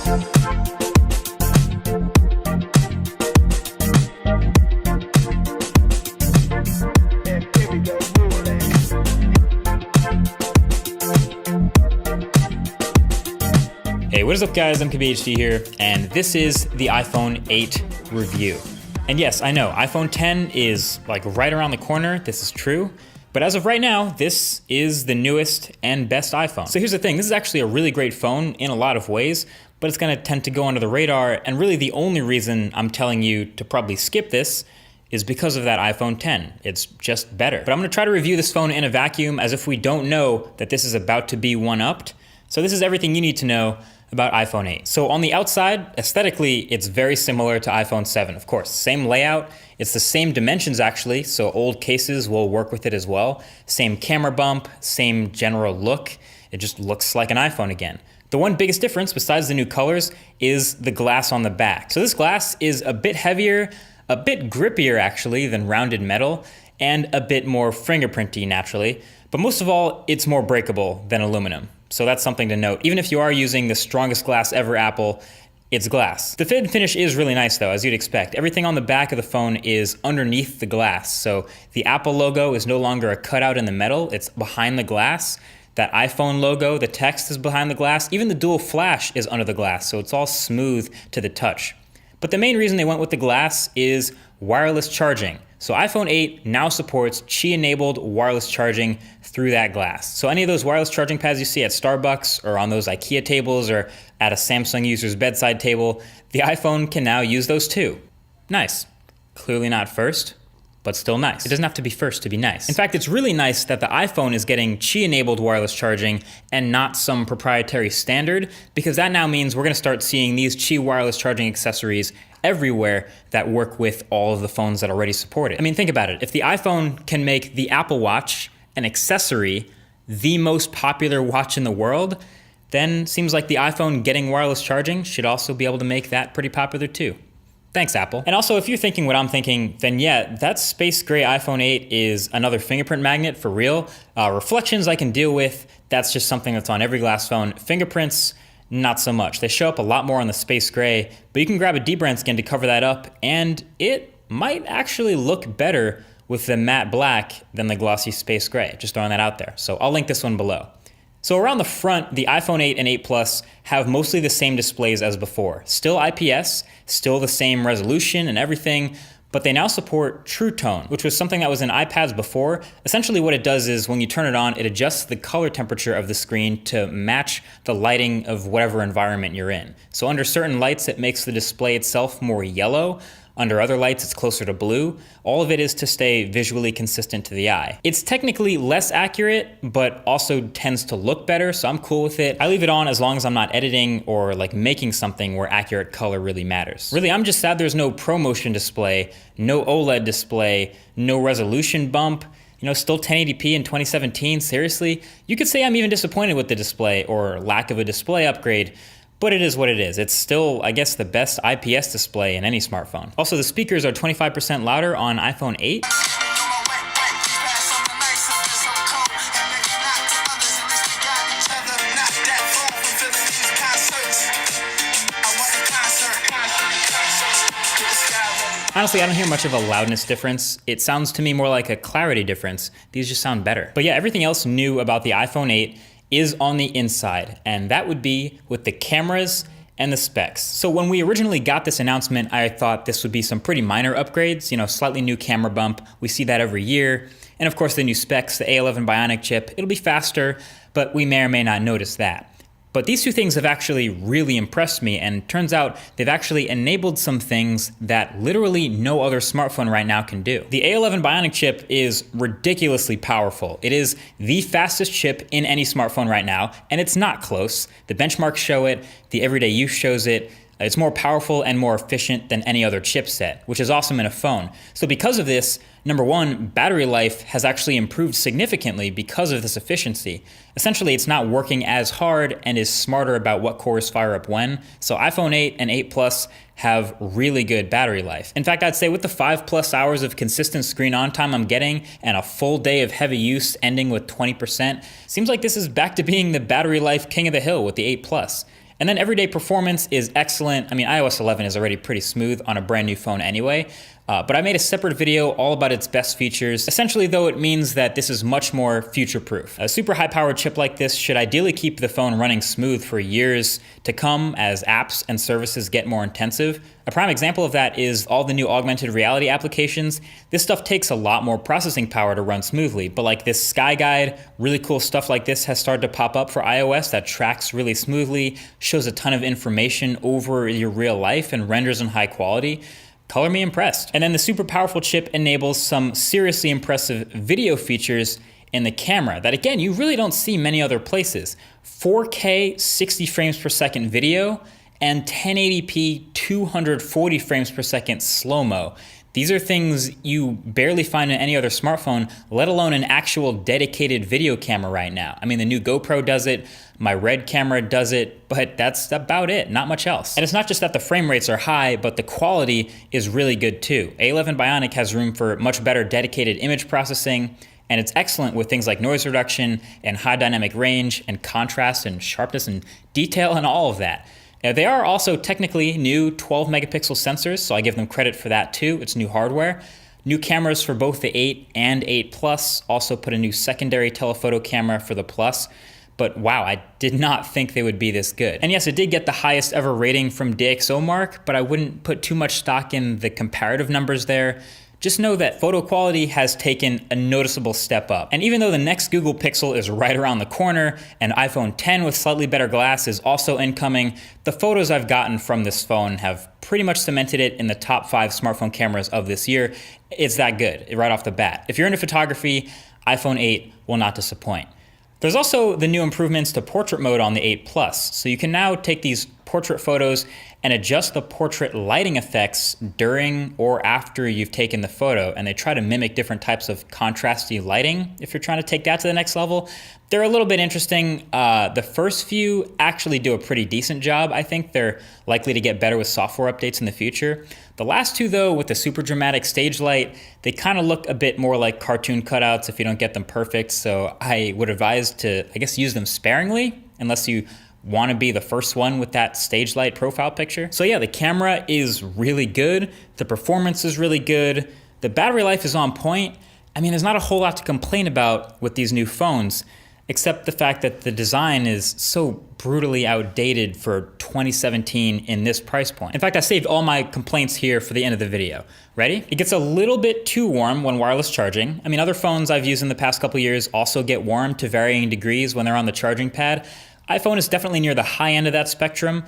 Hey, what is up guys, MKBHD here, and this is the iPhone 8 review. And yes, I know, iPhone 10 is like right around the corner, this is true, but as of right now, this is the newest and best iPhone. So here's the thing, this is actually a really great phone in a lot of ways, but it's gonna tend to go under the radar, and really the only reason I'm telling you to probably skip this is because of that iPhone 10. It's just better. But I'm gonna try to review this phone in a vacuum as if we don't know that this is about to be one-upped. So this is everything you need to know about iPhone 8. So on the outside, aesthetically, it's very similar to iPhone 7, of course. Same layout, it's the same dimensions actually, so old cases will work with it as well. Same camera bump, same general look. It just looks like an iPhone again. The one biggest difference, besides the new colors, is the glass on the back. So this glass is a bit heavier, a bit grippier actually than rounded metal, and a bit more fingerprinty naturally. But most of all, it's more breakable than aluminum. So that's something to note. Even if you are using the strongest glass ever Apple, it's glass. The fit and finish is really nice though, as you'd expect. Everything on the back of the phone is underneath the glass. So the Apple logo is no longer a cutout in the metal, it's behind the glass. That iPhone logo, the text is behind the glass. Even the dual flash is under the glass, so it's all smooth to the touch. But the main reason they went with the glass is wireless charging. So iPhone 8 now supports Qi-enabled wireless charging through that glass. So any of those wireless charging pads you see at Starbucks or on those IKEA tables or at a Samsung user's bedside table, the iPhone can now use those too. Nice. Clearly not first, but still nice. It doesn't have to be first to be nice. In fact, it's really nice that the iPhone is getting Qi-enabled wireless charging and not some proprietary standard, because that now means we're gonna start seeing these Qi wireless charging accessories everywhere that work with all of the phones that already support it. I mean, think about it. If the iPhone can make the Apple Watch an accessory, the most popular watch in the world, then seems like the iPhone getting wireless charging should also be able to make that pretty popular too. Thanks, Apple. And also, if you're thinking what I'm thinking, then yeah, that space gray iPhone 8 is another fingerprint magnet for real. Reflections I can deal with, that's just something that's on every glass phone. Fingerprints, not so much. They show up a lot more on the space gray, but you can grab a dbrand skin to cover that up, and it might actually look better with the matte black than the glossy space gray. Just throwing that out there. So I'll link this one below. So around the front, the iPhone 8 and 8 Plus have mostly the same displays as before. Still IPS, still the same resolution and everything, but they now support True Tone, which was something that was in iPads before. Essentially what it does is when you turn it on, it adjusts the color temperature of the screen to match the lighting of whatever environment you're in. So under certain lights, it makes the display itself more yellow. Under other lights, it's closer to blue. All of it is to stay visually consistent to the eye. It's technically less accurate, but also tends to look better, so I'm cool with it. I leave it on as long as I'm not editing or like making something where accurate color really matters. Really, I'm just sad there's no ProMotion display, no OLED display, no resolution bump. You know, still 1080p in 2017, seriously? You could say I'm even disappointed with the display or lack of a display upgrade, but it is what it is. It's still, I guess, the best IPS display in any smartphone. Also, the speakers are 25% louder on iPhone 8. Honestly, I don't hear much of a loudness difference. It sounds to me more like a clarity difference. These just sound better. But yeah, everything else new about the iPhone 8 is on the inside, and that would be with the cameras and the specs. So when we originally got this announcement, I thought this would be some pretty minor upgrades, you know, slightly new camera bump. We see that every year. And of course the new specs, the A11 Bionic chip, it'll be faster, but we may or may not notice that. But these two things have actually really impressed me, and turns out they've actually enabled some things that literally no other smartphone right now can do. The A11 Bionic chip is ridiculously powerful. It is the fastest chip in any smartphone right now, and it's not close. The benchmarks show it, the everyday use shows it. It's more powerful and more efficient than any other chipset, which is awesome in a phone. So because of this, number one, battery life has actually improved significantly because of this efficiency. Essentially, it's not working as hard and is smarter about what cores fire up when. So iPhone 8 and 8 Plus have really good battery life. In fact, I'd say with the 5+ hours of consistent screen on time I'm getting and a full day of heavy use ending with 20%, seems like this is back to being the battery life king of the hill with the 8 Plus. And then everyday performance is excellent. I mean, iOS 11 is already pretty smooth on a brand new phone anyway, but I made a separate video all about its best features. Essentially, though, it means that this is much more future-proof. A super high-powered chip like this should ideally keep the phone running smooth for years to come as apps and services get more intensive. A prime example of that is all the new augmented reality applications. This stuff takes a lot more processing power to run smoothly, but like this Sky Guide, really cool stuff like this has started to pop up for iOS that tracks really smoothly, shows a ton of information over your real life, and renders in high quality. Color me impressed. And then the super powerful chip enables some seriously impressive video features in the camera that, again, you really don't see many other places. 4K 60 frames per second video and 1080p 240 frames per second slow-mo. These are things you barely find in any other smartphone, let alone an actual dedicated video camera right now. I mean, the new GoPro does it, my Red camera does it, but that's about it, not much else. And it's not just that the frame rates are high, but the quality is really good too. A11 Bionic has room for much better dedicated image processing, and it's excellent with things like noise reduction and high dynamic range and contrast and sharpness and detail and all of that. Now, they are also technically new 12 megapixel sensors, so I give them credit for that too. It's new hardware. New cameras for both the 8 and 8 Plus, also put a new secondary telephoto camera for the Plus. But wow, I did not think they would be this good. And yes, it did get the highest ever rating from DxOMark, but I wouldn't put too much stock in the comparative numbers there. Just know that photo quality has taken a noticeable step up. And even though the next Google Pixel is right around the corner and iPhone 10 with slightly better glass is also incoming, the photos I've gotten from this phone have pretty much cemented it in the top 5 smartphone cameras of this year. It's that good right off the bat. If you're into photography, iPhone 8 will not disappoint. There's also the new improvements to portrait mode on the 8 Plus. So you can now take these portrait photos and adjust the portrait lighting effects during or after you've taken the photo. And they try to mimic different types of contrasty lighting if you're trying to take that to the next level. They're a little bit interesting. The first few actually do a pretty decent job. I think they're likely to get better with software updates in the future. The last two, though, with the super dramatic stage light, they kind of look a bit more like cartoon cutouts if you don't get them perfect. So I would advise to, I guess, use them sparingly unless you want to be the first one with that stage light profile picture. So yeah, the camera is really good. The performance is really good. The battery life is on point. I mean, there's not a whole lot to complain about with these new phones, except the fact that the design is so brutally outdated for 2017 in this price point. In fact, I saved all my complaints here for the end of the video. Ready? It gets a little bit too warm when wireless charging. I mean, other phones I've used in the past couple years also get warm to varying degrees when they're on the charging pad. iPhone is definitely near the high end of that spectrum.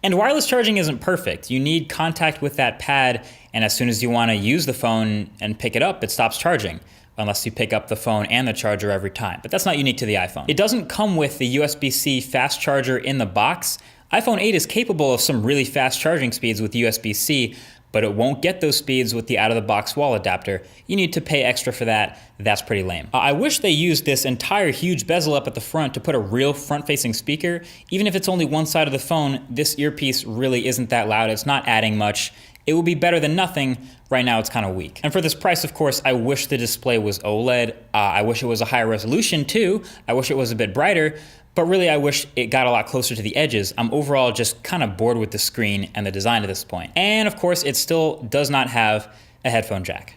And wireless charging isn't perfect. You need contact with that pad, and as soon as you want to use the phone and pick it up, it stops charging, unless you pick up the phone and the charger every time. But that's not unique to the iPhone. It doesn't come with the USB-C fast charger in the box. iPhone 8 is capable of some really fast charging speeds with USB-C, but it won't get those speeds with the out-of-the-box wall adapter. You need to pay extra for that. That's pretty lame. I wish they used this entire huge bezel up at the front to put a real front-facing speaker. Even if it's only one side of the phone, this earpiece really isn't that loud. It's not adding much. It will be better than nothing. Right now, it's kind of weak. And for this price, of course, I wish the display was OLED. I wish it was a higher resolution too. I wish it was a bit brighter. But really, I wish it got a lot closer to the edges. I'm overall just kind of bored with the screen and the design at this point. And of course, it still does not have a headphone jack.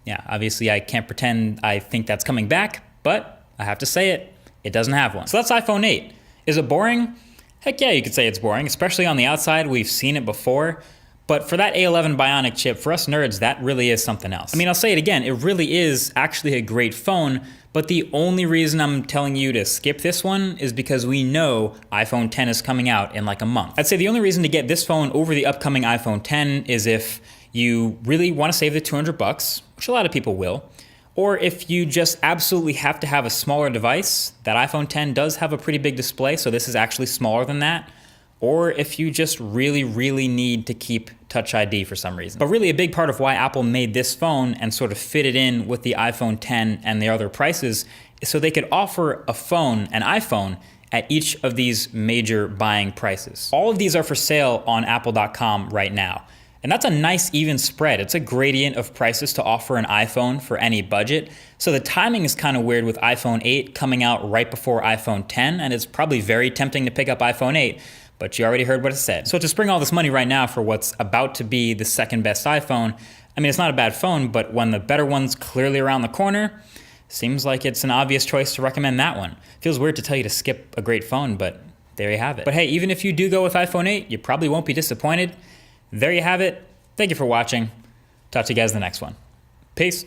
Yeah, obviously I can't pretend I think that's coming back, but I have to say it, it doesn't have one. So that's iPhone 8. Is it boring? Heck yeah, you could say it's boring, especially on the outside. We've seen it before. But for that A11 Bionic chip, for us nerds, that really is something else. I mean, I'll say it again, it really is actually a great phone, but the only reason I'm telling you to skip this one is because we know iPhone 10 is coming out in like a month. I'd say the only reason to get this phone over the upcoming iPhone 10 is if you really want to save the $200, which a lot of people will, or if you just absolutely have to have a smaller device. That iPhone 10 does have a pretty big display, so this is actually smaller than that. Or if you just really, really need to keep Touch ID for some reason. But really a big part of why Apple made this phone and sort of fit it in with the iPhone 10 and the other prices is so they could offer a phone, an iPhone, at each of these major buying prices. All of these are for sale on apple.com right now. And that's a nice even spread. It's a gradient of prices to offer an iPhone for any budget. So the timing is kind of weird with iPhone 8 coming out right before iPhone 10, and it's probably very tempting to pick up iPhone 8, but you already heard what it said. So to spring all this money right now for what's about to be the second best iPhone, I mean, it's not a bad phone, but when the better one's clearly around the corner, seems like it's an obvious choice to recommend that one. Feels weird to tell you to skip a great phone, but there you have it. But hey, even if you do go with iPhone 8, you probably won't be disappointed. There you have it. Thank you for watching. Talk to you guys in the next one. Peace.